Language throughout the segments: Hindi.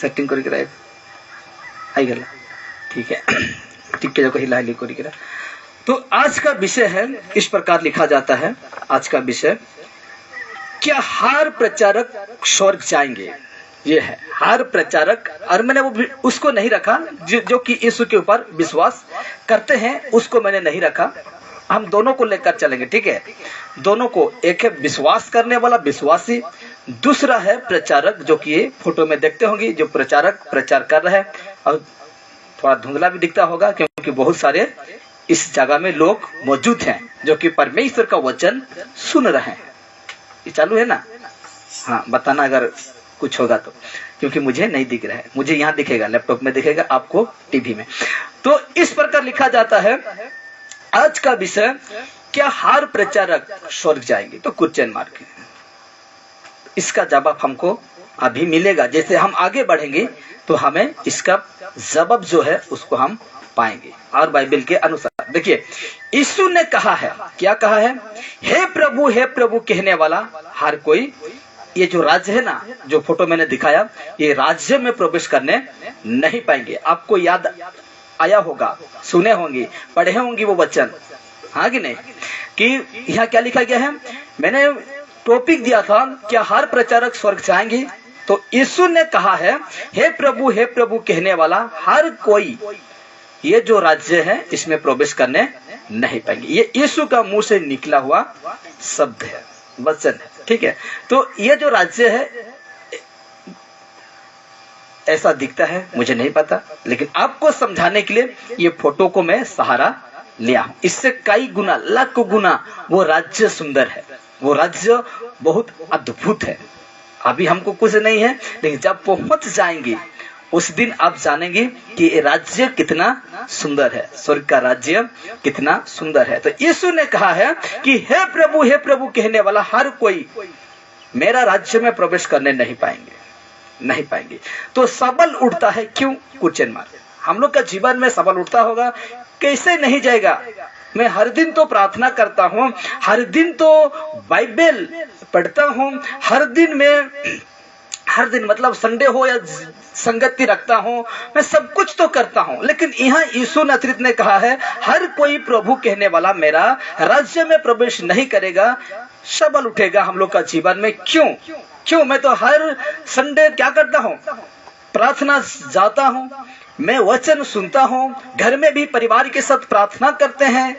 सेटिंग कर आई गला, ठीक है, टिक के जो हिला हिली कर। तो आज का विषय है, इस प्रकार लिखा जाता है आज का विषय, क्या हर प्रचारक स्वर्ग जाएंगे? ये है हर प्रचारक, और मैंने वो उसको नहीं रखा जो कि यीशु के ऊपर विश्वास करते हैं, उसको मैंने नहीं रखा। हम दोनों को लेकर चलेंगे, ठीक है, दोनों को। एक है विश्वास करने वाला विश्वासी, दूसरा है प्रचारक, जो कि ये फोटो में देखते होंगे, जो प्रचारक प्रचार कर रहे हैं। और थोड़ा धुंधला भी दिखता होगा क्योंकि बहुत सारे इस जगह में लोग मौजूद हैं जो कि परमेश्वर का वचन सुन रहे हैं। ये चालू है ना? हाँ, बताना अगर कुछ होगा तो, क्योंकि मुझे नहीं दिख रहा है, मुझे यहाँ दिखेगा, लैपटॉप में दिखेगा, आपको टीवी में। तो इस प्रकार लिखा जाता है आज का विषय, क्या हर प्रचारक स्वर्ग जाएंगे? तो क्वेश्चन मार्क है। इसका जवाब हमको अभी मिलेगा, जैसे हम आगे बढ़ेंगे तो हमें इसका जवाब जो है उसको हम पाएंगे। और बाइबल के अनुसार देखिए, यीशु ने कहा है, क्या कहा है? हे प्रभु कहने वाला हर कोई, ये जो राज्य है ना, जो फोटो मैंने दिखाया, ये राज्य में प्रवेश करने नहीं पाएंगे। आपको याद आया होगा, सुने होंगे, पढ़े होंगे वो वचन, हाँ कि नहीं, कि यहाँ क्या लिखा गया है? मैंने टॉपिक दिया था, क्या हर प्रचारक स्वर्ग जाएंगे? तो यीशु ने कहा है, हे प्रभु कहने वाला हर कोई, ये जो राज्य है इसमें प्रवेश करने नहीं पाएंगे। ये यीशु का मुंह से निकला हुआ शब्द है, वचन है, ठीक है। तो ये जो राज्य है ऐसा दिखता है, मुझे नहीं पता, लेकिन आपको समझाने के लिए ये फोटो को मैं सहारा लिया हूं। इससे कई गुना, लाख गुना वो राज्य सुंदर है, वो राज्य बहुत अद्भुत है। अभी हमको कुछ नहीं है, लेकिन जब पहुंच जाएंगे उस दिन आप जानेंगे कि ये राज्य कितना सुंदर है, स्वर्ग का राज्य कितना सुंदर है। तो यीशु ने कहा है कि हे प्रभु कहने वाला हर कोई मेरा राज्य में प्रवेश करने नहीं पाएंगे। तो सवाल उठता है, क्यों? Question mark. हम लोग का जीवन में सवाल उठता होगा, कैसे नहीं जाएगा? मैं हर दिन तो प्रार्थना करता हूँ, हर दिन तो बाइबल पढ़ता हूँ, हर दिन मतलब संडे हो या संगति रखता हूँ, मैं सब कुछ तो करता हूँ, लेकिन यहाँ यीशु नासरीत ने कहा है हर कोई प्रभु कहने वाला मेरा राज्य में प्रवेश नहीं करेगा। सवाल उठेगा हम लोग का जीवन में, क्यों? मैं तो हर संडे क्या करता हूँ? प्रार्थना जाता हूँ, मैं वचन सुनता हूँ, घर में भी परिवार के साथ प्रार्थना करते हैं,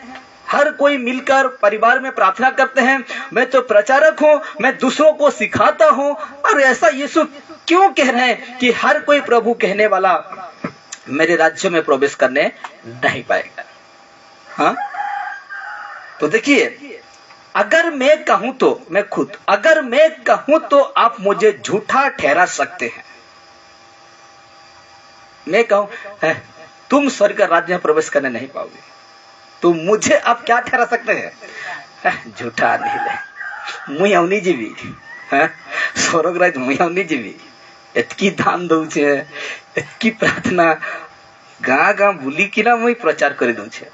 हर कोई मिलकर परिवार में प्रार्थना करते हैं, मैं तो प्रचारक हूँ, मैं दूसरों को सिखाता हूँ। और ऐसा यीशु क्यों कह रहे हैं कि हर कोई प्रभु कहने वाला मेरे राज्य में प्रवेश करने नहीं पाएगा? हाँ, तो देखिए, अगर मैं कहूं तो, अगर मैं कहूं तो आप मुझे झूठा ठहरा सकते हैं। मैं कहूं तुम स्वर्ग का राज्य में प्रवेश करने नहीं पाओगे, तो मुझे आप क्या ठहरा सकते हैं? झूठा नहीं ले, मुई अवनी जीवी, स्वर्ग राज मुई अवनी जीवी, एतकी दान दऊ छे, एतकी प्रार्थना गाँ बुली कि ना मुई प्रचार कर दऊ छे,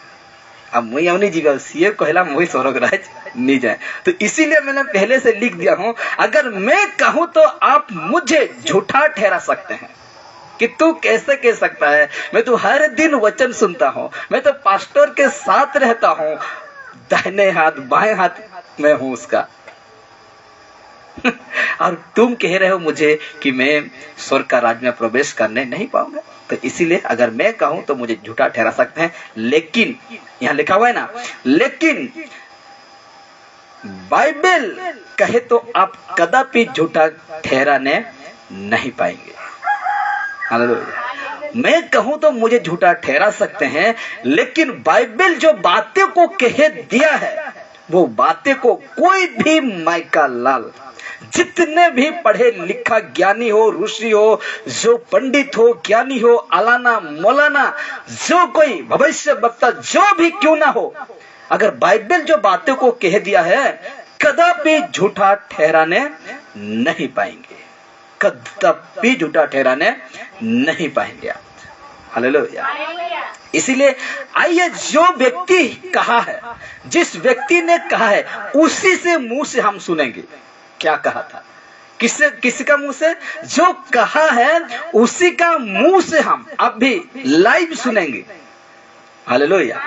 अब मुई अवनी जीवा, सीए कहला मुई स्वर्ग राज नहीं जाए। तो इसीलिए मैंने पहले से लिख दिया हूं, अगर मैं कहूं तो आप मुझे झूठा ठहरा सकते हैं। कि तू कैसे कह सकता है? मैं तो हर दिन वचन सुनता हूँ, मैं तो पास्टर के साथ रहता हूँ, दाहिने हाथ बाएं हाथ में हूँ उसका और तुम कह रहे हो मुझे कि मैं स्वर्ग का राज्य में प्रवेश करने नहीं पाऊंगा। तो इसीलिए अगर मैं कहूं तो मुझे झूठा ठहरा सकते हैं, लेकिन यहाँ लिखा हुआ है ना, लेकिन बाइबल कहे तो आप कदापि झूठा ठहराने नहीं पाएंगे। हालेलुया। मैं कहूं तो मुझे झूठा ठहरा सकते हैं, लेकिन बाइबल जो बातें को कह दिया है, वो बातें को कोई भी माइका लाल, जितने भी पढ़े लिखा ज्ञानी हो, ऋषि हो, जो पंडित हो, ज्ञानी हो, अलाना मौलाना, जो कोई भविष्य वक्ता जो भी क्यों ना हो, अगर बाइबल जो बातें को कह दिया है कदापि झूठा ठहराने नहीं पाएंगे, कदापि झूठा ठहराने नहीं पाएंगे आप। हालेलुया। इसीलिए आइए, जो व्यक्ति कहा है, जिस व्यक्ति ने कहा है, उसी से मुंह से हम सुनेंगे क्या कहा था, किसका मुंह से? जो कहा है उसी का मुंह से हम अभी लाइव सुनेंगे। हालेलुया।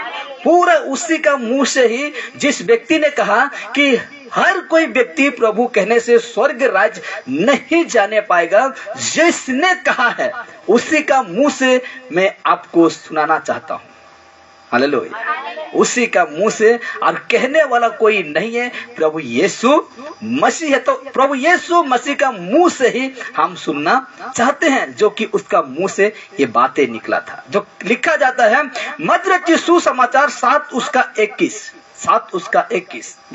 पूरा उसी का मुंह से ही, जिस व्यक्ति ने कहा कि हर कोई व्यक्ति प्रभु कहने से स्वर्ग राज्य नहीं जाने पाएगा, जिसने कहा है उसी का मुंह से मैं आपको सुनाना चाहता हूं। हालेलुया। उसी का मुंह से, और कहने वाला कोई नहीं है, प्रभु यीशु मसीह है। तो प्रभु यीशु मसीह का मुंह से ही हम सुनना चाहते हैं, जो कि उसका मुंह से ये बातें निकला था। जो लिखा जाता है मत्ती रचित सुसमाचार 7:21।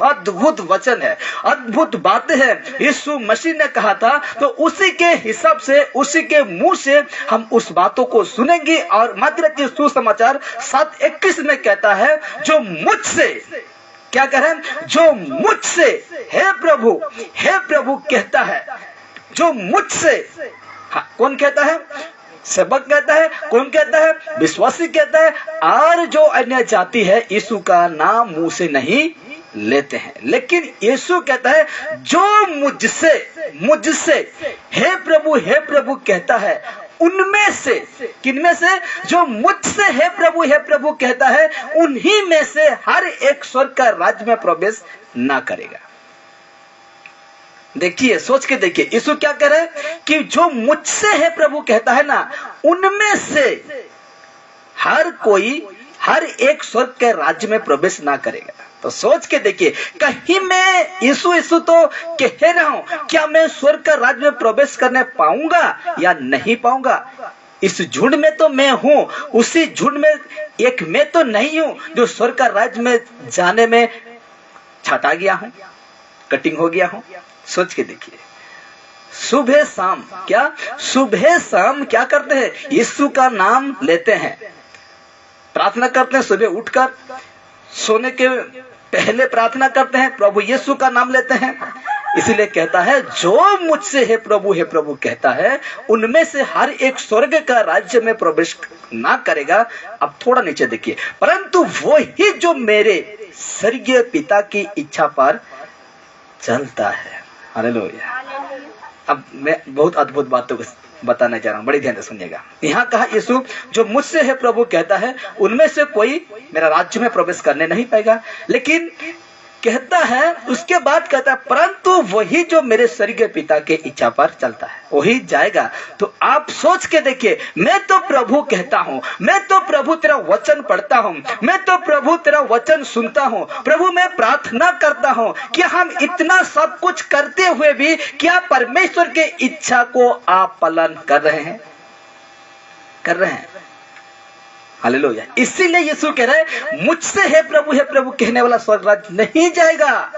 अद्भुत वचन है, अद्भुत बातें हैं। यीशु मसीह ने कहा था, तो उसी के हिसाब से, उसी के मुंह से हम उस बातों को सुनेंगे। और मत्ती रचित सुसमाचार 7:21 में कहता है, जो मुझसे, क्या कह रहे हैं? जो मुझसे हे प्रभु कहता है, जो मुझसे, हाँ, कौन कहता है? सेवक कहता है। कौन कहता है? विश्वासी कहता है। और जो अन्य जाति है यीशु का नाम मुंह से नहीं लेते हैं, लेकिन यीशु कहता है, जो मुझसे हे प्रभु कहता है, उनमें से, किनमें से? जो मुझसे हे प्रभु कहता है, उन्हीं में से हर एक स्वर्ग का राज्य में प्रवेश ना करेगा। देखिए, सोच के देखिए, यीशु क्या कह रहे हैं कि जो मुझसे है प्रभु कहता है ना, उनमें से हर कोई, हर एक स्वर्ग के राज्य में प्रवेश ना करेगा। तो सोच के देखिए, कहीं मैं यीशु तो कह रहा हूं, क्या मैं स्वर्ग का राज्य में प्रवेश करने पाऊंगा या नहीं पाऊंगा? इस झुंड में तो मैं हूं, उसी झुंड में एक मैं तो नहीं हूं जो स्वर्ग का राज्य में जाने में छटा गया हूं, कटिंग हो गया हूं। सोच के देखिए, सुबह शाम क्या करते हैं? यीशु का नाम लेते हैं, प्रार्थना करते हैं। सुबह उठकर सोने के पहले प्रार्थना करते हैं, प्रभु यीशु का नाम लेते हैं। इसीलिए कहता है, जो मुझसे हे प्रभु कहता है, उनमें से हर एक स्वर्ग का राज्य में प्रवेश ना करेगा। अब थोड़ा नीचे देखिए, परंतु वो ही जो मेरे स्वर्गीय पिता की इच्छा पर चलता है। हालेलुया। अब मैं बहुत अद्भुत बातों को बताने जा रहा हूं, बड़ी ध्यान से सुनिएगा। यहाँ कहा यीशु, जो मुझसे है प्रभु कहता है, उनमें से कोई मेरा राज्य में प्रवेश करने नहीं पाएगा। लेकिन कहता है, उसके बाद कहता है, परंतु वही जो मेरे स्वर्गीय पिता के इच्छा पर चलता है वही जाएगा। तो आप सोच के देखिए, मैं तो प्रभु कहता हूं, मैं तो प्रभु तेरा वचन पढ़ता हूं, मैं तो प्रभु तेरा वचन सुनता हूं, प्रभु मैं प्रार्थना करता हूं, कि हम इतना सब कुछ करते हुए भी क्या परमेश्वर के इच्छा को आप पालन कर रहे हैं? हालेलुया। इसीलिए यीशु कह रहे हैं, मुझसे हे प्रभु कहने वाला स्वर्ग राज्य नहीं जाएगा,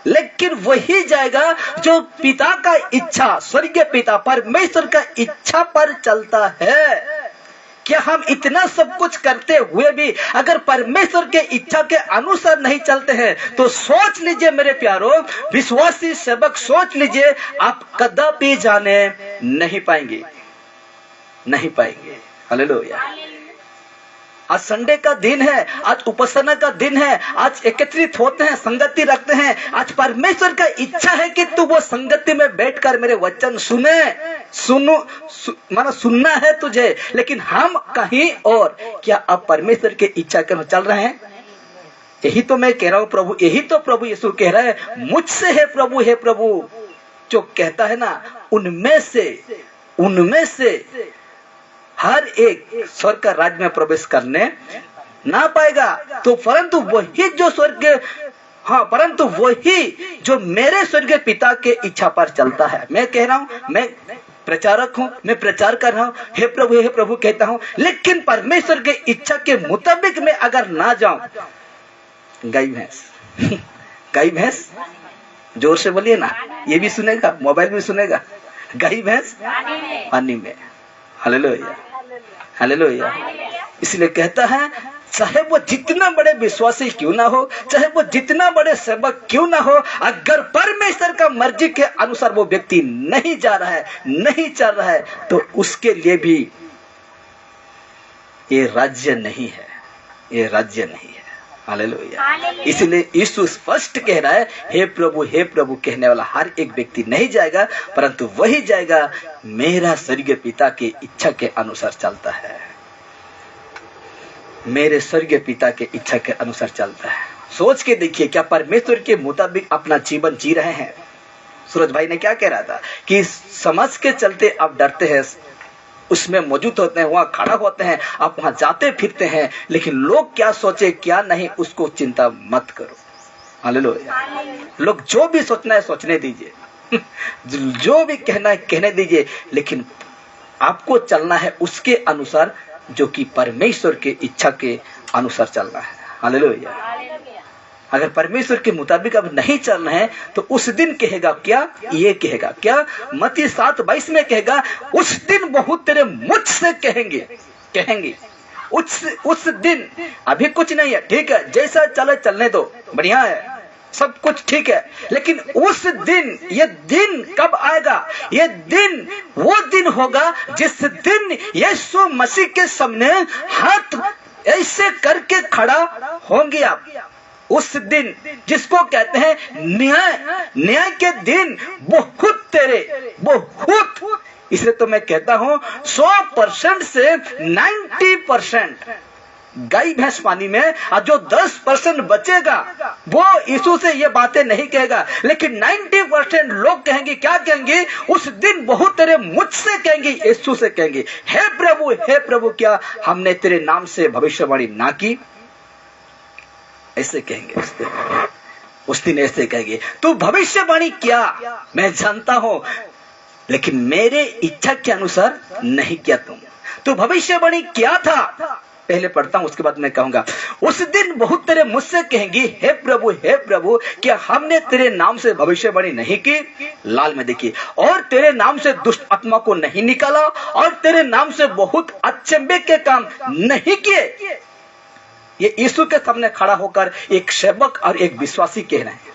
लेकिन वही जाएगा जो पिता का इच्छा, स्वर्गीय पिता परमेश्वर का इच्छा पर चलता है। क्या हम इतना सब कुछ करते हुए भी अगर परमेश्वर के इच्छा के अनुसार नहीं चलते हैं, तो सोच लीजिए मेरे प्यारों, विश्वासी सेवक, सोच लीजिए, आप कदापि जाने नहीं पाएंगे। हालेलुया। आज संडे का दिन है, आज उपासना का दिन है, आज एकत्रित होते हैं, संगति रखते हैं। आज परमेश्वर का इच्छा है कि तू वो संगति में बैठकर मेरे वचन सुनना है तुझे, लेकिन हम कहीं और। क्या आप परमेश्वर के इच्छा के अनुसार चल रहे हैं? यही तो मैं कह रहा हूं प्रभु, यही तो प्रभु यीशु कह रहा है, मुझसे है प्रभु जो कहता है ना, उनमें से हर एक स्वर्ग का राज्य में प्रवेश करने ना पाएगा। तो परंतु वही जो मेरे स्वर्गीय पिता के इच्छा पर चलता है। मैं कह रहा हूं, मैं प्रचारक हूं, मैं प्रचार कर रहा हूं, हे प्रभु कहता हूं, लेकिन परमेश्वर के इच्छा के मुताबिक मैं अगर ना जाऊं, गाय भैंस जोर से बोलिए ना, ये भी सुनेगा, मोबाइल भी सुनेगा। गाय भैंस पानी में। हालेलुया। इसलिए कहता है, चाहे वो जितना बड़े विश्वासी क्यों ना हो, चाहे वो जितना बड़े सेवक क्यों ना हो, अगर परमेश्वर का मर्जी के अनुसार वो व्यक्ति नहीं जा रहा है, नहीं चल रहा है, तो उसके लिए भी ये राज्य नहीं है। हालेलुया। इसलिए यीशु स्पष्ट कह रहा है, हे प्रभु कहने वाला हर एक व्यक्ति नहीं जाएगा, परंतु वही जाएगा मेरा स्वर्गीय पिता की इच्छा के अनुसार चलता है। मेरे स्वर्गीय पिता के इच्छा के अनुसार चलता है। सोच के देखिए, क्या परमेश्वर के मुताबिक अपना जीवन जी रहे हैं? सूरज भाई ने क्या कह रहा था कि समझ के चलते आप डरते हैं, उसमें मौजूद होते हैं, वहां खड़ा होते हैं, आप वहां जाते फिरते हैं, लेकिन लोग क्या सोचे क्या नहीं उसको चिंता मत करो। हालेलुया। लोग जो भी सोचना है सोचने दीजिए, जो भी कहना है कहने दीजिए, लेकिन आपको चलना है उसके अनुसार जो कि परमेश्वर के इच्छा के अनुसार चलना है। हालेलुया। अगर परमेश्वर के मुताबिक अब नहीं चलना है तो उस दिन कहेगा क्या? ये कहेगा क्या? मत्ती 7:22 में कहेगा, उस दिन बहुत तेरे मुझ से कहेंगे। उस दिन अभी कुछ नहीं है, ठीक है, जैसा चले चलने दो, बढ़िया है, सब कुछ ठीक है, लेकिन उस दिन, ये दिन कब आएगा? ये दिन वो दिन होगा जिस दिन यीशु मसीह के सामने हाथ ऐसे करके खड़ा होंगे आप। उस दिन जिसको कहते हैं न्याय के दिन, बहुत, इसलिए तो मैं कहता हूं 100% से 90% गाय भैंस पानी में, और जो 10% बचेगा वो यीशु से ये बातें नहीं कहेगा, लेकिन 90% लोग कहेंगे, क्या कहेंगे? उस दिन बहुत तेरे मुझसे कहेंगे, यीशु से कहेंगे, हे प्रभु क्या हमने तेरे नाम से भविष्यवाणी ना की? ऐसे कहेंगे उस दिन ऐसे कहेंगे, तू भविष्यवाणी क्या मैं जानता हूं, लेकिन मेरे इच्छा के अनुसार नहीं किया। तू भविष्यवाणी क्या था? पहले पढ़ता हूं, उसके बाद मैं कहूंगा। उस दिन बहुत तेरे मुझसे कहेंगे, हे प्रभु क्या हमने तेरे नाम से भविष्यवाणी नहीं की? लाल में देखिए, और तेरे नाम से दुष्ट आत्मा को नहीं निकाला, और तेरे नाम से बहुत अचंभे के काम नहीं किए। ये यीशु के सामने खड़ा होकर एक सेवक और एक विश्वासी कह रहे हैं,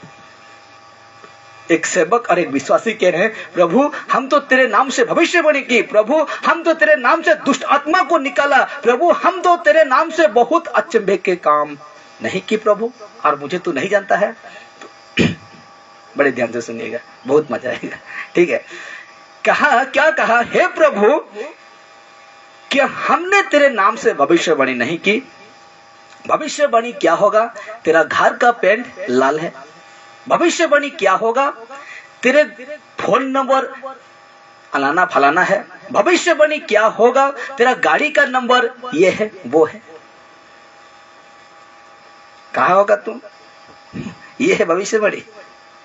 एक सेवक और एक विश्वासी कह रहे हैं, प्रभु हम तो तेरे नाम से भविष्यवाणी की, प्रभु हम तो तेरे नाम से दुष्ट आत्मा को निकाला, प्रभु हम तो तेरे नाम से बहुत अचंभे के काम नहीं की प्रभु, और मुझे तू नहीं जानता है? तो बड़े ध्यान से सुनिएगा, बहुत मजा आएगा, ठीक है। क्या कहा? हे प्रभु क्या हमने तेरे नाम से भविष्यवाणी नहीं की? भविष्यवाणी क्या होगा? तेरा घर का पेंट लाल है। भविष्यवाणी क्या होगा? तेरे फोन नंबर फलाना फलाना है। भविष्यवाणी क्या होगा? तेरा गाड़ी का नंबर ये है वो है। कहा होगा तुम? ये है भविष्यवाणी?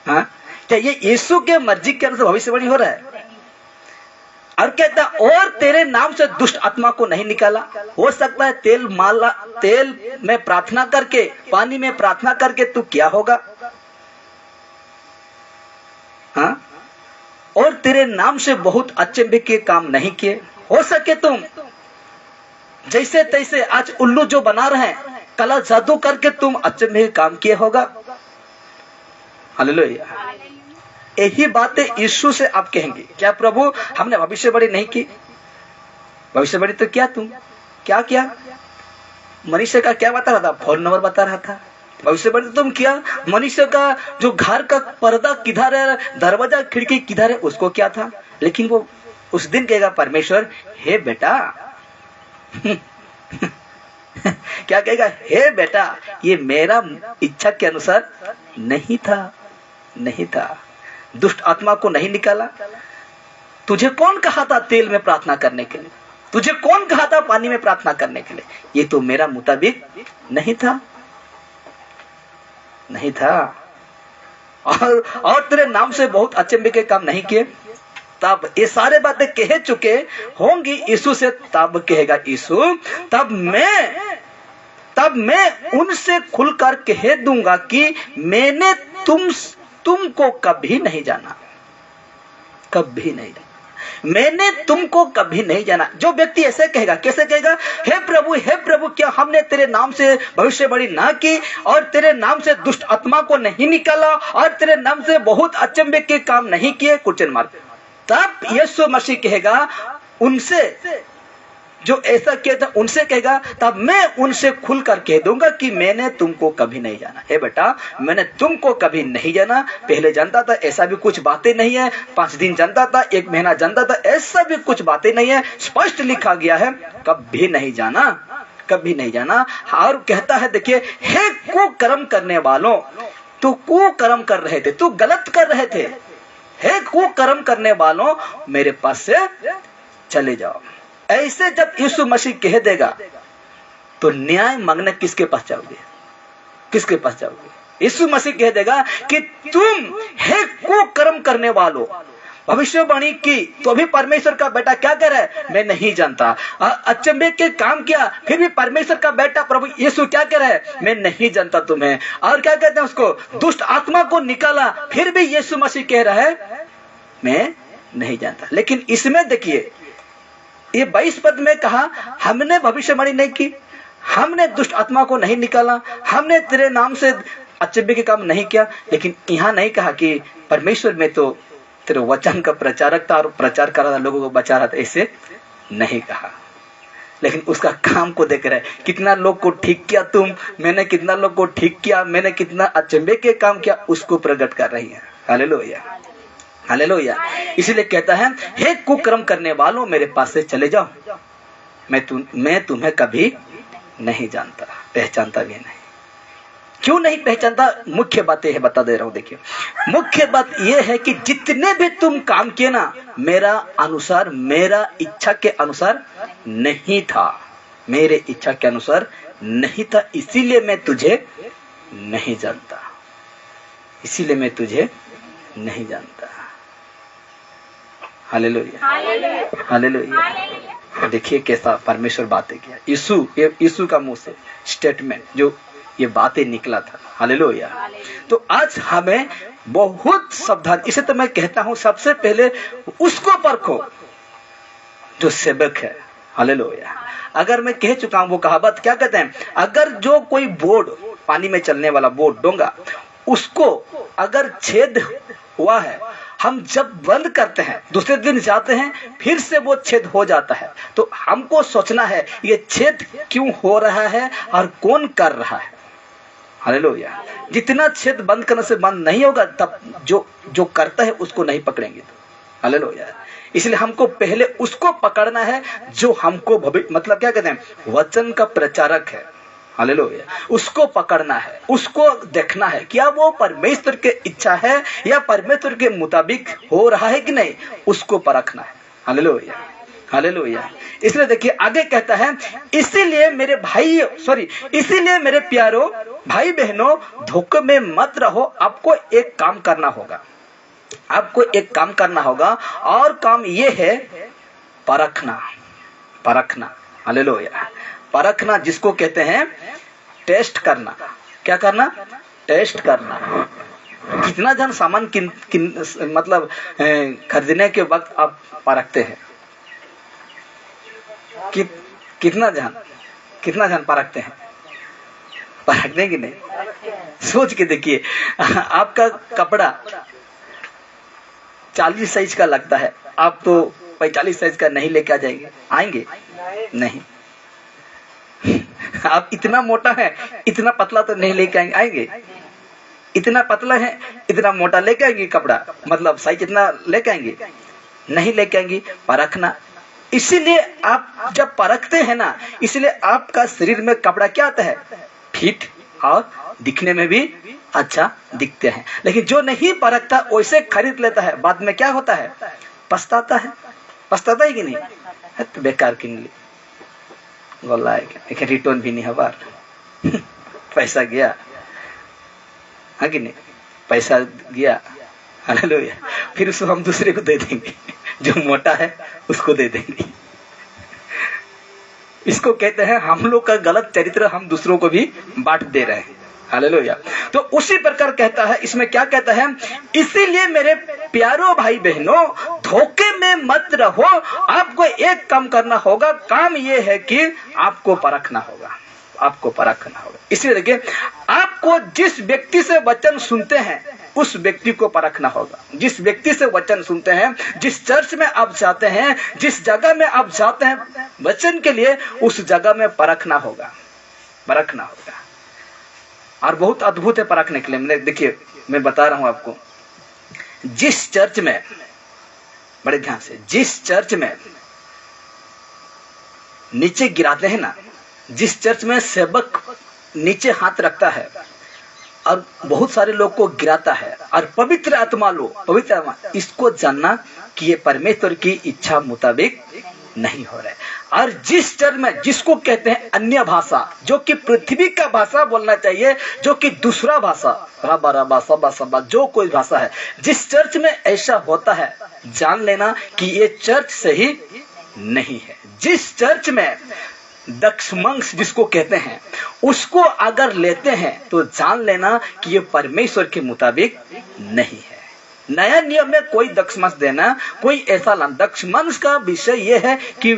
हाँ, क्या ये यीशु के मर्जी के अनुसार भविष्यवाणी हो रहा है? और कहता, और तेरे नाम से दुष्ट आत्मा को नहीं निकाला। हो सकता है तेल में प्रार्थना करके, पानी में प्रार्थना करके तू क्या होगा? हाँ? और तेरे नाम से बहुत अचंभे के काम नहीं किए। हो सके तुम जैसे तैसे आज उल्लू जो बना रहे हैं, कला जादू करके तुम अचंभे काम किए होगा। हालेलुया। यही बातें यीशु से आप कहेंगे, क्या प्रभु हमने भविष्यवाणी नहीं की? भविष्यवाणी तो क्या तुम क्या किया? मनुष्य का क्या बता रहा था? फोन नंबर बता रहा था। भविष्यवाणी तुम किया मनुष्य का जो घर का पर्दा किधर है, दरवाजा खिड़की किधर है, उसको क्या था? लेकिन वो उस दिन कहेगा परमेश्वर, हे बेटा क्या कहेगा? हे बेटा ये मेरा इच्छा के अनुसार नहीं था। दुष्ट आत्मा को नहीं निकाला। तुझे कौन कहा था तेल में प्रार्थना करने के लिए? तुझे कौन कहा था पानी में प्रार्थना करने के लिए? ये तो मेरा मुताबिक नहीं था। और तेरे नाम से बहुत अचंभे के काम नहीं किए। तब ये सारे बातें कह चुके होंगी यीशु से, तब कहेगा यीशु, तब मैं उनसे खुलकर कह दूंगा कि मैंने तुमको कभी नहीं जाना। मैंने तुमको कभी नहीं जाना। जो व्यक्ति ऐसे कहेगा, कैसे कहेगा? हे प्रभु क्या हमने तेरे नाम से भविष्यवाणी ना की, और तेरे नाम से दुष्ट आत्मा को नहीं निकाला, और तेरे नाम से बहुत अचंभे के काम नहीं किए? Question mark. तब यीशु मसीह कहेगा उनसे, जो ऐसा किया था उनसे कहेगा, तब मैं उनसे खुलकर कह दूंगा कि मैंने तुमको कभी नहीं जाना। हे बेटा, मैंने तुमको कभी नहीं जाना। पहले जानता था, ऐसा भी कुछ बातें नहीं है। 5 दिन जानता था, 1 महीना जानता था, ऐसा भी कुछ बातें नहीं है। स्पष्ट लिखा गया है, कभी नहीं जाना, कभी नहीं जाना। और कहता है, देखिए, हे कुकर्म करने वालों, तू कुकर्म कर रहे थे, तू गलत कर रहे थे, हे कुकर्म करने वालों, मेरे पास से चले जाओ। ऐसे जब यीशु मसीह कह देगा तो न्याय मांगने किसके पास जाओगे? किसके पास जाओगे? यीशु मसीह कह देगा कि तुम हे कुकर्म करने वालों, भविष्यवाणी की, तो अभी परमेश्वर का बेटा क्या कह रहा है? मैं नहीं जानता। अचंभे के काम किया, फिर भी परमेश्वर का बेटा प्रभु यीशु क्या कह रहा है? मैं नहीं जानता तुम्हें। और क्या कहते हैं उसको? दुष्ट आत्मा को निकाला, फिर भी यीशु मसीह कह रहा है मैं नहीं जानता। लेकिन इसमें देखिए, ये 22 पद में कहा, हमने भविष्यवाणी नहीं की, हमने दुष्ट आत्मा को नहीं निकाला, हमने तेरे नाम से अचंभे के काम नहीं किया। लेकिन यहाँ नहीं कहा कि परमेश्वर में तो तेरे वचन का प्रचारक था और प्रचार कर रहा था, लोगों को बचा रहा था, ऐसे नहीं कहा। लेकिन उसका काम को देख रहे, कितना लोग को ठीक किया तुम, मैंने कितना लोग को ठीक किया, मैंने कितना अचंभे के काम किया, उसको प्रकट कर रही है। Hallelujah, hallelujah. इसलिए कहता है, हे कुकर्म करने वालों, मेरे पास से चले जाओ, मैं तुम्हें कभी नहीं जानता, पहचानता भी नहीं। क्यों नहीं पहचानता? मुख्य बात यह बता दे रहा हूं। देखिए, मुख्य बात यह है कि जितने भी तुम काम किए ना, मेरा अनुसार, मेरा इच्छा के अनुसार नहीं था, मेरे इच्छा के अनुसार नहीं था, इसीलिए मैं तुझे नहीं जानता, इसीलिए मैं तुझे नहीं जानता। Hallelujah, hallelujah. देखिए कैसा परमेश्वर बातें किया, यीशु का मुंह से स्टेटमेंट, जो ये बातें निकला था। हालेलुया। तो आज हमें बहुत सावधान, इसे तो मैं कहता हूं, सबसे पहले उसको परखो जो सेवक है। हालेलुया। अगर मैं कह चुका हूं वो कहावत, क्या कहते हैं, अगर जो कोई बोर्ड, पानी में चलने वाला बोर्ड, डोंगा, उसको अगर छेद हुआ है, हम जब बंद करते हैं, दूसरे दिन जाते हैं, फिर से वो छेद हो जाता है, तो हमको सोचना है ये छेद क्यों हो रहा है और कौन कर रहा है। हालेलुया। जितना छेद बंद करने से बंद नहीं होगा, तब जो करता है उसको नहीं पकड़ेंगे। हालेलुया। इसलिए हमको पहले उसको पकड़ना है जो हमको मतलब क्या कहते हैं, वचन का प्रचारक है। हालेलुया। उसको पकड़ना है, उसको देखना है क्या वो परमेश्वर के इच्छा है या परमेश्वर के मुताबिक हो रहा है कि नहीं, उसको परखना है। Hallelujah, hallelujah. इसलिए देखिए आगे कहता है, इसीलिए मेरे प्यारो भाई बहनों, धोखे में मत रहो। आपको एक काम करना होगा, आपको एक काम करना होगा, और काम ये है परखना, परखना। हालेलुया। परखना जिसको कहते हैं टेस्ट करना। क्या करना? टेस्ट करना। कितना जन सामान मतलब खरीदने के वक्त आप परखते हैं? कितना जन परखते हैं? परखने की नहीं, सोच के देखिए। आपका कपड़ा 40 साइज का लगता है, आप तो 45 साइज का नहीं लेके आ जाएंगे, आएंगे नहीं। आप इतना मोटा है, इतना पतला तो नहीं लेके आएंगे। इतना पतला है, इतना मोटा लेके आएंगे कपड़ा, मतलब साइज इतना लेके आएंगे? नहीं लेके आएंगे। परखना। इसीलिए आप जब परखते हैं ना, इसलिए आपका शरीर में कपड़ा क्या आता है? फिट और दिखने में भी अच्छा दिखते हैं। लेकिन जो नहीं परखता वैसे खरीद लेता है, बाद में क्या होता है? पछताता है। पछताता है कि नहीं? है तो बेकार किन ली गोला है, लेकिन रिटर्न भी नहीं है बार। पैसा गया, हाँ कि नहीं? पैसा गया। हालेलुया। फिर उसको हम दूसरे को दे देंगे, जो मोटा है उसको दे देंगे। इसको कहते हैं हम लोग का गलत चरित्र हम दूसरों को भी बांट दे रहे हैं। हालेलुया। तो उसी प्रकार कहता है, इसमें क्या कहता है, इसीलिए मेरे प्यारो भाई बहनों, धोखे में मत रहो। आपको एक काम करना होगा, काम ये है कि आपको परखना होगा, आपको परखना होगा। इसलिए देखिए, आपको जिस व्यक्ति से वचन सुनते हैं, उस व्यक्ति को परखना होगा। जिस व्यक्ति से वचन सुनते हैं, जिस चर्च में आप जाते हैं, जिस जगह में आप जाते हैं वचन के लिए, उस जगह में परखना होगा, परखना होगा। और बहुत अद्भुत है परखने के लिए। देखिए मैं बता रहा हूं आपको, जिस चर्च में, बड़े ध्यान से, जिस चर्च में नीचे गिराते हैं ना, जिस चर्च में सेवक नीचे हाथ रखता है और बहुत सारे लोग को गिराता है, और पवित्र आत्मा पवित्र आत्मा, इसको जानना कि ये परमेश्वर की इच्छा मुताबिक नहीं हो रहा है। और जिस चर्च में, जिसको कहते हैं अन्य भाषा, जो कि पृथ्वी का भाषा बोलना चाहिए, जो कि दूसरा भाषा, राबा भाषा, जो कोई भाषा है, जिस चर्च में ऐसा होता है, जान लेना कि ये चर्च सही नहीं है। जिस चर्च में दक्षमंश जिसको कहते हैं, उसको अगर लेते हैं तो जान लेना कि ये परमेश्वर के मुताबिक नहीं है। नया नियम में कोई दक्षमंश देना, कोई ऐसा लाना। दक्षमंश का विषय यह है कि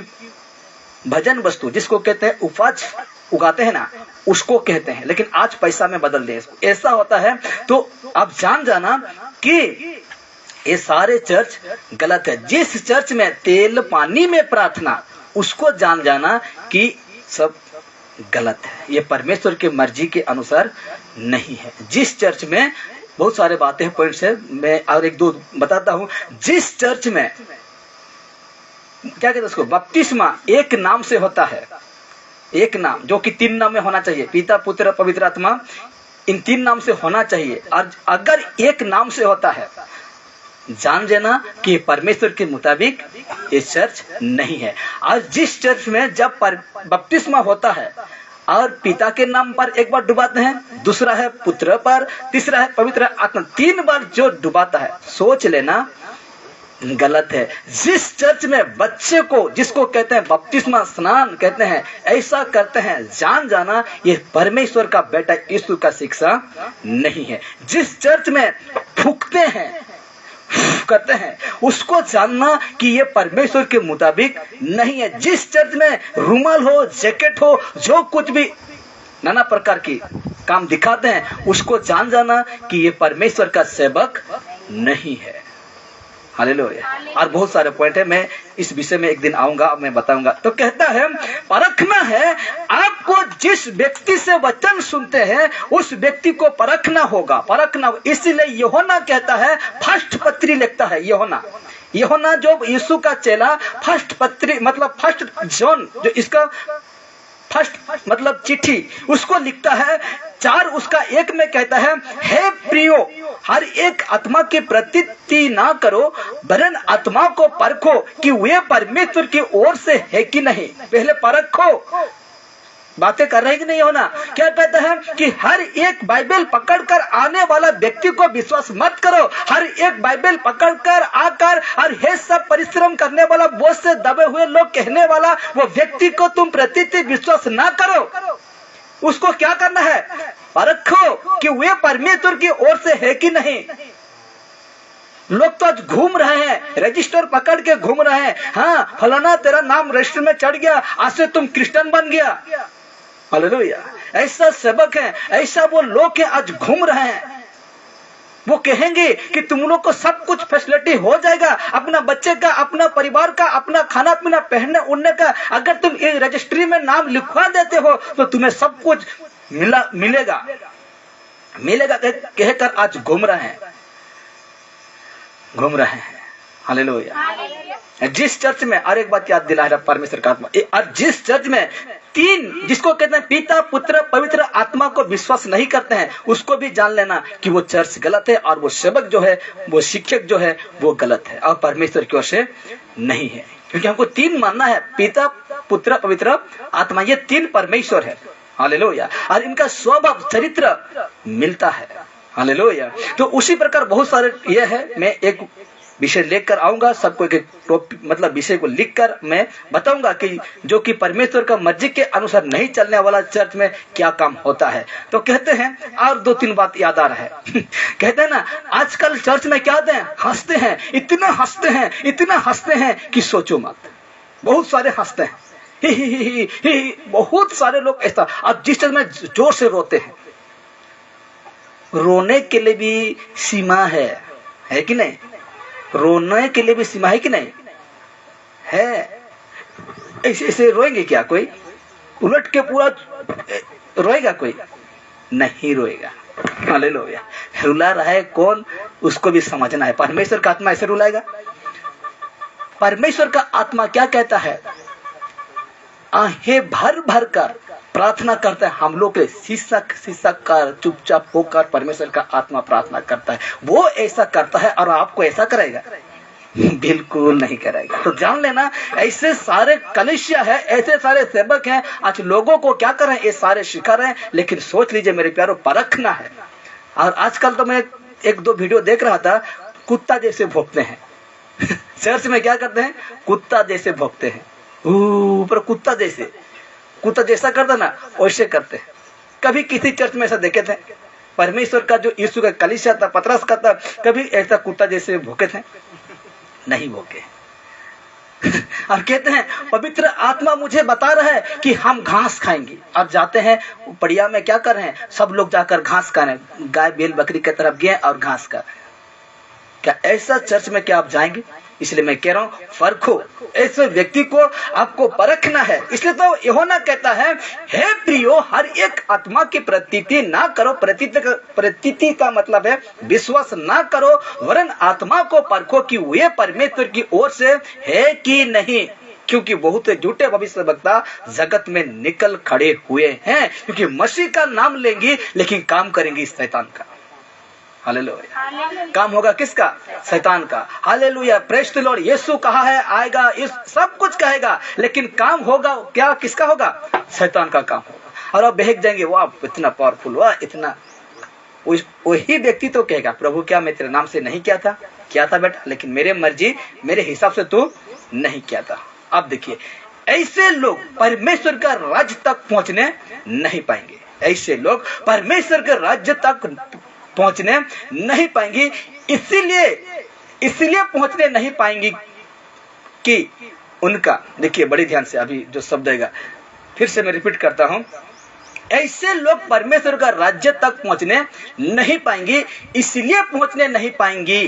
भजन वस्तु जिसको कहते हैं, उपज उगाते हैं ना, उसको कहते हैं, लेकिन आज पैसा में बदल दे इसको। ऐसा होता है तो आप जान जाना कि ये सारे चर्च गलत है। जिस चर्च में तेल पानी में प्रार्थना, उसको जान जाना कि सब गलत है, ये परमेश्वर की मर्जी के अनुसार नहीं है। जिस चर्च में, बहुत सारे बातें पॉइंट्स है, मैं और एक दो बताता हूं। जिस चर्च में क्या कहते हैं उसको, बपतिस्मा एक नाम से होता है, एक नाम, जो कि 3 नाम में होना चाहिए, पिता पुत्र पवित्र आत्मा, इन 3 नाम से होना चाहिए। और अगर एक नाम से होता है, जान लेना कि परमेश्वर के मुताबिक ये चर्च नहीं है। और जिस चर्च में जब बपतिस्मा होता है और पिता के नाम पर एक बार डुबाते हैं, दूसरा है पुत्र पर, तीसरा है पवित्र आत्मा, 3 बार जो डुबाता है, सोच लेना गलत है। जिस चर्च में बच्चे को, जिसको कहते हैं बपतिस्मा स्नान कहते हैं, ऐसा करते हैं, जान जाना ये परमेश्वर का बेटा यीशु का शिक्षा नहीं है। जिस चर्च में फूकते हैं, करते हैं, उसको जानना कि ये परमेश्वर के मुताबिक नहीं है। जिस चर्च में रुमाल हो, जैकेट हो, जो कुछ भी नाना प्रकार की काम दिखाते हैं, उसको जान जाना कि ये परमेश्वर का सेवक नहीं है। हालेलुया। और बहुत सारे पॉइंट है, मैं इस विषय में एक दिन आऊंगा, मैं बताऊंगा। तो कहता है परखना है आपको, जिस व्यक्ति से वचन सुनते हैं उस व्यक्ति को परखना होगा, परखना। इसीलिए यूहन्ना कहता है, फर्स्ट पत्री लिखता है यूहन्ना जो यीशु का चेला, फर्स्ट पत्री मतलब फर्स्ट जॉन, जो इसका फर्स्ट मतलब चिट्ठी, उसको लिखता है 4 उसका 1 में कहता है, हे प्रियो, हर एक आत्मा की प्रतीति ना करो, वरन आत्मा को परखो कि वे परमेश्वर की ओर से है कि नहीं। पहले परखो। बातें कर रहे कि नहीं होना। क्या कहता है कि हर एक बाइबल पकड़कर आने वाला व्यक्ति को विश्वास मत करो। हर एक बाइबल पकड़कर आकर और हे सब परिश्रम करने वाला, बोझ से दबे हुए लोग कहने वाला वो व्यक्ति को तुम प्रतीति विश्वास ना करो। उसको क्या करना है, परखो कि वे परमेश्वर की ओर से है कि नहीं। लोग तो आज घूम रहे हैं, रजिस्टर पकड़ के घूम रहे हैं, हाँ फलाना तेरा नाम रजिस्टर में चढ़ गया, आज से तुम क्रिश्चियन बन गया। हालेलुया। ऐसा सेवक है, ऐसा वो लोग हैं आज घूम रहे हैं। वो कहेंगे कि तुम लोग को सब कुछ फैसिलिटी हो जाएगा, अपना बच्चे का, अपना परिवार का, अपना खाना पीना, पहनने उड़ने का, अगर तुम ये रजिस्ट्री में नाम लिखवा देते हो तो तुम्हें सब कुछ मिलेगा कहकर आज घूम रहे हैं। हालेलुया। जिस चर्च में, और एक बात याद दिला रहा परमेश्वर का आत्मा, और जिस चर्च में 3 जिसको कहते हैं पिता पुत्र पवित्र आत्मा को विश्वास नहीं करते हैं, उसको भी जान लेना कि वो चर्च गलत है, और वो सेवक जो है, वो शिक्षक जो है, वो गलत है और परमेश्वर की ओर से नहीं है। क्योंकि हमको 3 मानना है, पिता पुत्र पवित्र आत्मा, ये 3 परमेश्वर है। हालेलुया। और इनका स्वभाव चरित्र मिलता है। हालेलुया। तो उसी प्रकार बहुत सारे ये है, मैं एक विषय लेकर आऊंगा, सबको एक मतलब विषय को लिखकर मैं बताऊंगा कि जो कि परमेश्वर का मर्जी के अनुसार नहीं चलने वाला चर्च में क्या काम होता है। तो कहते हैं, और 2-3 बात याद आ रहा है कहते हैं ना, आजकल चर्च में क्या होते हैं, हंसते हैं, इतना हंसते हैं कि सोचो मत। बहुत सारे हंसते हैं, ही, बहुत सारे लोग ऐसा। अब जिस चर्च में जोर से रोते हैं, रोने के लिए भी सीमा है कि नहीं? रोने के लिए भी सीमा है कि नहीं? है। ऐसे ऐसे रोएंगे क्या कोई? उलट के पूरा रोएगा कोई? नहीं रोएगा। हालेलुया। रुला रहा है कौन, उसको भी समझना है। परमेश्वर का आत्मा ऐसे रुलाएगा? परमेश्वर का आत्मा क्या कहता है? आहें भर भर कर प्रार्थना करता है। हम लोग के सिसक सिसक कर चुपचाप होकर परमेश्वर का आत्मा प्रार्थना करता है। वो ऐसा करता है और आपको ऐसा करेगा? बिल्कुल नहीं करेगा। तो जान लेना, ऐसे सारे कलीसिया है, ऐसे सारे सेवक हैं, आज लोगों को क्या कर रहे हैं? ये सारे सिखा रहे हैं। लेकिन सोच लीजिए मेरे प्यारों, परखना है। और आजकल तो मैं एक दो वीडियो देख रहा था, कुत्ता जैसे भौंकते हैं। चर्च में क्या करते हैं? कुत्ता जैसे भौंकते हैं। ऊपर कुत्ता जैसा करता ना, वैसे करते हैं। कभी किसी चर्च में ऐसा देखे थे? परमेश्वर का जो यीशु का कलीसिया था, पतरस का था, कभी ऐसा कुत्ता जैसे भौंके थे? नहीं भौंके। और कहते हैं पवित्र आत्मा मुझे बता रहा है कि हम घास खाएंगे। अब जाते हैं पड़िया में, क्या कर रहे हैं? सब लोग जाकर घास खा रहे हैं। गाय बैल बकरी की तरफ गए और घास खा रहे हैं। क्या ऐसा चर्च में क्या आप जाएंगे? इसलिए मैं कह रहा हूं, फर्क हो, ऐसे व्यक्ति को आपको परखना है। इसलिए तो यूहन्ना कहता है, हे प्रियो, हर एक आत्मा की प्रतीति ना करो। प्रतीति का मतलब है विश्वास ना करो, वरन आत्मा को परखो कि वे परमेश्वर की ओर से है कि नहीं, क्योंकि बहुत झूठे भविष्यवक्ता जगत में निकल खड़े हुए हैं। क्योंकि मसीह का नाम लेंगे लेकिन काम करेंगे शैतान का। हालेलुया। काम होगा किसका? शैतान का। हालेलुया। Praise the Lord. यीशु कहा है आएगा, इस सब कुछ कहेगा, लेकिन काम होगा क्या? किसका होगा? शैतान का काम होगा। और आप बहक जाएंगे, वाह इतना पावरफुल, वाह इतना। वही व्यक्ति तो कहेगा, प्रभु क्या मैं तेरे नाम से नहीं किया था? किया था बेटा, लेकिन मेरे मर्जी मेरे हिसाब से तू नहीं किया था। अब देखिए, ऐसे लोग परमेश्वर का राज्य तक पहुंचने नहीं पाएंगे। ऐसे लोग परमेश्वर के राज्य तक पहुंचने नहीं पाएंगे। इसीलिए पहुंचने नहीं पाएंगी कि उनका, देखिए बड़ी ध्यान से, अभी जो शब्द आएगा फिर से मैं रिपीट करता हूं, ऐसे लोग परमेश्वर का राज्य तक पहुंचने नहीं पाएंगे। इसलिए पहुंचने नहीं पाएंगी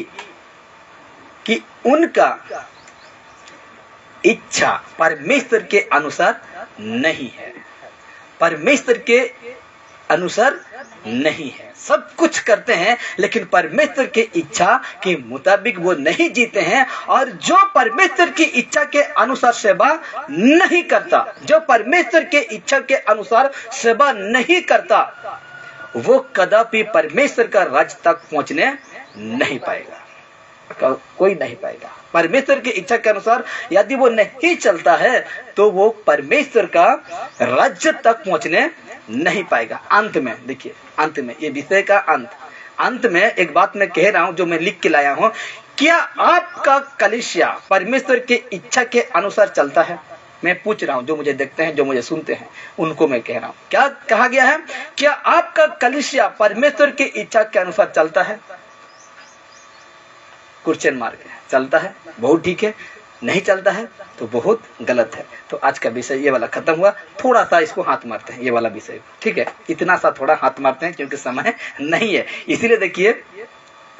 कि उनका इच्छा परमेश्वर के अनुसार नहीं है। परमेश्वर के अनुसार नहीं है। सब कुछ करते हैं लेकिन परमेश्वर की इच्छा के मुताबिक वो नहीं जीते हैं। और जो परमेश्वर की इच्छा के अनुसार सेवा नहीं करता, जो परमेश्वर के इच्छा के अनुसार सेवा नहीं करता, वो कदापि परमेश्वर का राज्य तक पहुंचने नहीं पाएगा। कोई नहीं पाएगा। परमेश्वर की इच्छा के अनुसार यदि वो नहीं चलता है तो वो परमेश्वर का राज्य तक पहुंचने नहीं पाएगा। अंत में देखिए, अंत में ये विषय का अंत में एक बात मैं कह रहा हूं जो मैं लिख के लाया हूं। क्या आपका कलीसिया परमेश्वर की इच्छा के अनुसार चलता है? मैं पूछ रहा हूं, जो मुझे देखते हैं, जो मुझे सुनते हैं, उनको मैं कह रहा हूं। क्या कहा गया है? क्या आपका कलीसिया परमेश्वर की इच्छा के अनुसार चलता है? क्वेश्चन मार्क है। चलता है, बहुत ठीक है। नहीं चलता है तो बहुत गलत है। तो आज का विषय ये वाला खत्म हुआ। थोड़ा सा इसको हाथ मारते हैं, ये वाला विषय, ठीक है? इतना सा थोड़ा हाथ मारते हैं क्योंकि समय नहीं है। इसीलिए देखिए,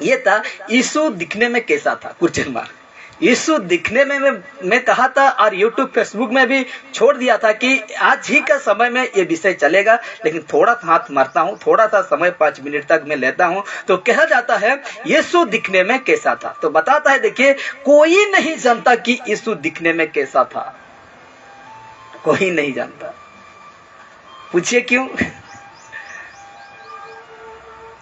ये था यीशु दिखने में कैसा था? Question mark. यीशु दिखने में मैं कहा था और यूट्यूब फेसबुक में भी छोड़ दिया था कि आज ही का समय में ये विषय चलेगा, लेकिन थोड़ा सा हाथ मारता हूँ, थोड़ा सा समय 5 मिनट तक मैं लेता हूँ। तो कहा जाता है यीशु दिखने में कैसा था? तो बताता है, देखिए, कोई नहीं जानता कि यीशु दिखने में कैसा था। कोई नहीं जानता। पूछिए क्यों?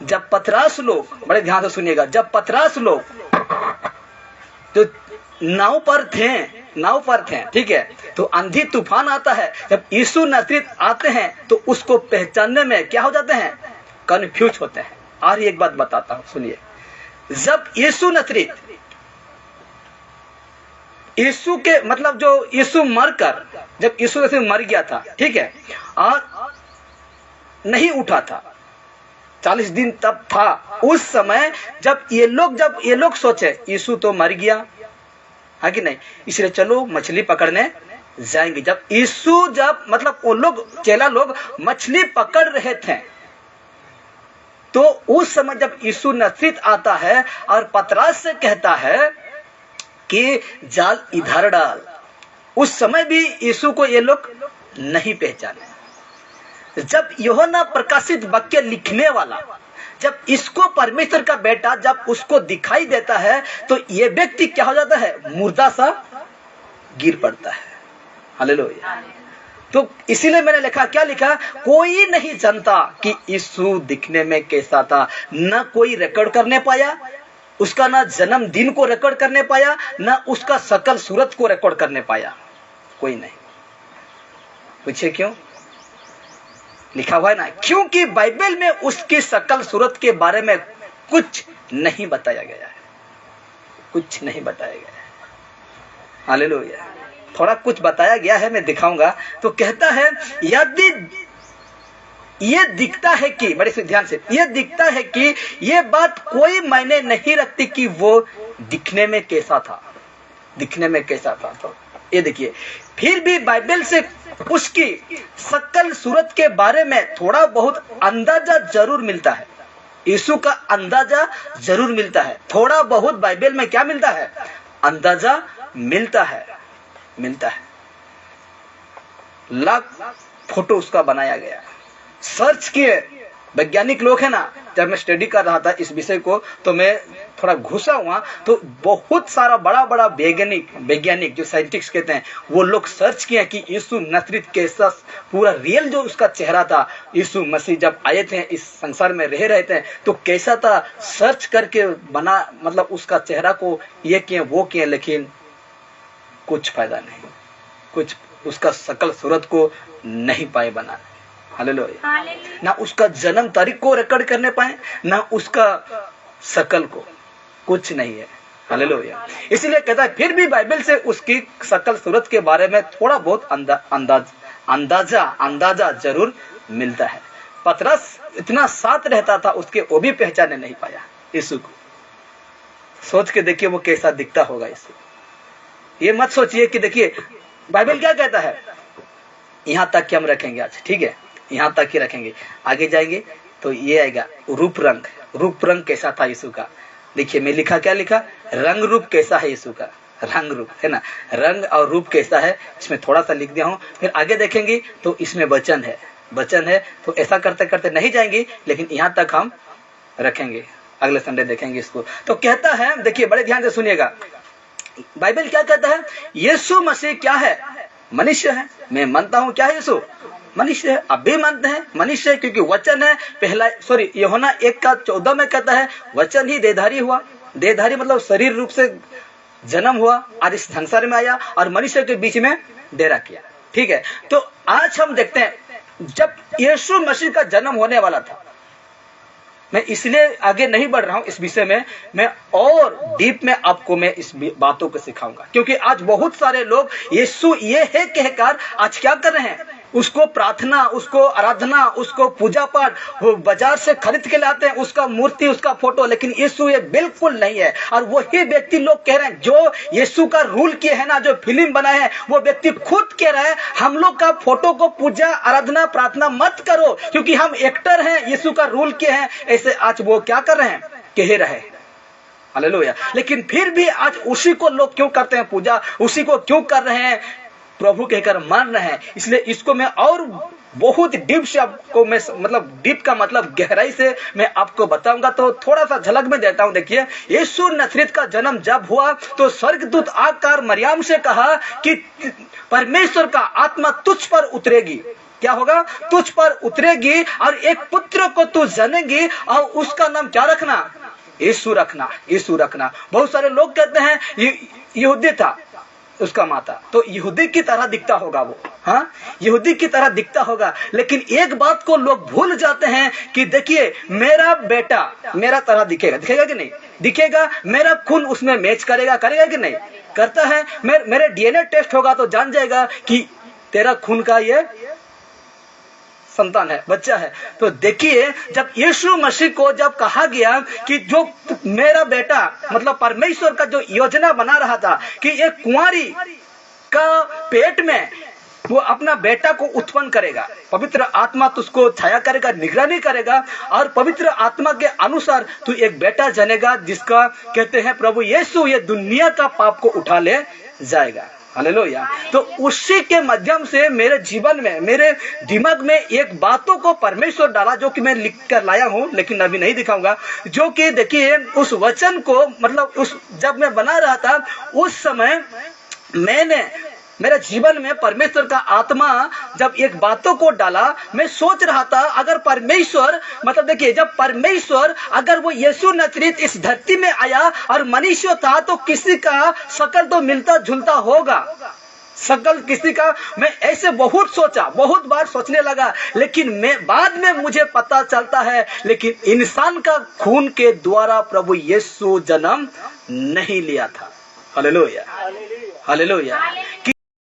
जब पतरस लोग, बड़े ध्यान से सुनिएगा, जब पतरस लोग तो नाव पर थे, ठीक है? तो आंधी तूफान आता है। जब यीशु नासरीत आते हैं तो उसको पहचानने में क्या हो जाते हैं? कंफ्यूज होते हैं। और एक बात बताता हूं, सुनिए। जब यीशु नासरीत, यीशु के मतलब जो यीशु मरकर, जब यीशु नासरीत मर गया था, ठीक है, और नहीं उठा था, 40 दिन तब था। उस समय जब ये लोग सोचे यीशु तो मर गया है कि नहीं, इसलिए चलो मछली पकड़ने जाएंगे। जब मतलब वो लोग, चेला लोग मछली पकड़ रहे थे तो उस समय जब यीशु नसरीत आता है और पतरस से कहता है कि जाल इधर डाल, उस समय भी यीशु को ये लोग नहीं पहचाने। जब यूहन्ना प्रकाशित वाक्य लिखने वाला, जब इसको परमेश्वर का बेटा जब उसको दिखाई देता है तो ये व्यक्ति क्या हो जाता है, मुर्दा सा गिर पड़ता है। हालेलुया। तो इसीलिए मैंने लिखा, क्या लिखा, कोई नहीं जानता कि यीशु दिखने में कैसा था। न कोई रिकॉर्ड करने पाया उसका, ना जन्मदिन को रिकॉर्ड करने पाया, ना उसका शकल सूरत को रिकॉर्ड करने पाया, कोई नहीं। पूछे क्यों? लिखा हुआ है ना, क्योंकि बाइबल में उसकी शकल सूरत के बारे में कुछ नहीं बताया गया है, कुछ नहीं बताया गया है। हालेलुया। थोड़ा कुछ बताया गया है, मैं दिखाऊंगा। तो कहता है यदि ये दिखता है कि, बड़े से ध्यान से, ये दिखता है कि ये बात कोई मायने नहीं रखती कि वो दिखने में कैसा था, दिखने में कैसा था। तो ये देखिए, फिर भी बाइबल से उसकी शकल सूरत के बारे में थोड़ा बहुत अंदाजा जरूर मिलता है। यीशु का अंदाजा जरूर मिलता है, थोड़ा बहुत बाइबल में क्या मिलता है, अंदाजा मिलता है, मिलता है। लाख फोटो उसका बनाया गया, सर्च किए वैज्ञानिक लोग है ना। जब मैं स्टडी कर रहा था इस विषय को तो मैं थोड़ा घुसा हुआ, तो बहुत सारा बड़ा बड़ा वैज्ञानिक जो साइंटिस्ट कहते हैं, वो लोग सर्च किए कि यीशु नसरीत कैसा पूरा रियल जो उसका चेहरा था, यीशु मसीह जब आए थे इस संसार में रह रहे थे तो कैसा था, सर्च करके बना, मतलब उसका चेहरा को ये किए वो किए, लेकिन कुछ फायदा नहीं, कुछ उसका शकल सूरत को नहीं पाए बना। हालेलुया। ना उसका जन्म तारीख को रिकॉर्ड करने पाए, ना उसका शकल को, कुछ नहीं है। हालेलुया। इसलिए कहता है फिर भी बाइबल से उसकी शकल सूरत के बारे में थोड़ा बहुत अंदाजा जरूर मिलता है। पतरस इतना साथ रहता था उसके, वो भी पहचाने नहीं पाया यीशु को। सोच के देखिए वो कैसा दिखता होगा यीशु। ये मत सोचिए कि, देखिए बाइबल क्या कहता है, यहां तक कि हम रखेंगे आज, ठीक है, यहां तक ही रखेंगे। आगे जाएंगे तो ये आएगा रूप रंग कैसा था यीशु का। देखिए मैं लिखा, क्या लिखा, रंग रूप कैसा है यीशु का, रंग रूप है ना, रंग और रूप कैसा है, इसमें थोड़ा सा लिख दिया हूं। फिर आगे देखेंगे तो इसमें वचन है। तो ऐसा करते करते नहीं जाएंगे, लेकिन यहां तक हम रखेंगे, अगले संडे देखेंगे इसको। तो कहता है, देखिए बड़े ध्यान से सुनिएगा, बाइबल क्या कहता है, यीशु मसीह क्या है, मनुष्य है। मैं मानता हूं क्या है, यीशु मनुष्य है। अब भी मानते हैं मनुष्य है, क्योंकि वचन है। यूहन्ना 1:14 में कहता है वचन ही देहधारी हुआ। देहधारी मतलब शरीर रूप से जन्म हुआ और इस संसार में आया और मनुष्य के बीच में डेरा किया, ठीक है। तो आज हम देखते हैं जब यीशु मसीह का जन्म होने वाला था, मैं इसलिए आगे नहीं बढ़ रहा हूं इस विषय में, मैं और डीप में आपको मैं इस बातों को सिखाऊंगा। क्योंकि आज बहुत सारे लोग यीशु ये है कहकर आज क्या कर रहे हैं, उसको प्रार्थना, उसको आराधना, उसको पूजा पाठ वो बाजार से खरीद के लाते हैं, उसका मूर्ति, उसका फोटो, लेकिन यीशु ये बिल्कुल नहीं है। और वही व्यक्ति लोग कह रहे हैं जो यीशु का रूल किए हैं ना, जो फिल्म बनाए हैं, वो व्यक्ति खुद कह रहा है हम लोग का फोटो को पूजा आराधना प्रार्थना मत करो, क्योंकि हम एक्टर हैं, यीशु का रूल किए हैं। ऐसे आज वो क्या कर रहे हैं, कह रहे हैं। हालेलुया। लेकिन फिर भी आज उसी को लोग क्यों करते हैं पूजा, उसी को क्यों कर रहे हैं प्रभु कहकर मान रहे हैं। इसलिए इसको मैं और बहुत डीप से आपको मैं डीप का मतलब गहराई से मैं आपको बताऊंगा। तो थोड़ा सा झलक में देता हूं। देखिए यीशु नसरीत का जन्म जब हुआ तो स्वर्गदूत आकर मरियम से कहा कि परमेश्वर का आत्मा तुझ पर उतरेगी। क्या होगा, तुझ पर उतरेगी और एक पुत्र को तू जनेगी और उसका नाम क्या रखना, यीशु रखना, यीशु रखना। बहुत सारे लोग कहते हैं यहूदी था उसका माता, तो यहूदी की तरह दिखता होगा वो, हाँ यहूदी की तरह दिखता होगा। लेकिन एक बात को लोग भूल जाते हैं कि देखिए मेरा बेटा मेरा तरह दिखेगा, दिखेगा कि नहीं दिखेगा, मेरा खून उसमें मैच करेगा, करेगा कि नहीं करता है। मेरे डीएनए टेस्ट होगा तो जान जाएगा कि तेरा खून का ये संतान है, बच्चा है। तो देखिए जब यीशु मसीह को जब कहा गया कि जो मेरा बेटा मतलब परमेश्वर का जो योजना बना रहा था कि एक कुंवारी का पेट में वो अपना बेटा को उत्पन्न करेगा, पवित्र आत्मा तुझको छाया करेगा, निगरानी करेगा, और पवित्र आत्मा के अनुसार तू एक बेटा जनेगा जिसका कहते हैं प्रभु यीशु ये दुनिया का पाप को उठा ले जाएगा। हालेलुया। तो उसी के माध्यम से मेरे जीवन में, मेरे दिमाग में एक बातों को परमेश्वर डाला, जो कि मैं लिख कर लाया हूं, लेकिन अभी नहीं दिखाऊंगा। जो कि देखिए उस वचन को, मतलब उस जब मैं बना रहा था उस समय मैंने मेरे जीवन में परमेश्वर का आत्मा जब एक बातों को डाला, मैं सोच रहा था अगर परमेश्वर, मतलब देखिए जब परमेश्वर अगर वो यीशु नजरीत इस धरती में आया और मनुष्य था तो किसी का शकल तो मिलता जुलता होगा, शकल किसी का। मैं ऐसे बहुत सोचा, बहुत बार सोचने लगा, लेकिन मैं बाद में मुझे पता चलता है लेकिन इंसान का खून के द्वारा प्रभु यीशु जन्म नहीं लिया था। Hallelujah, hallelujah.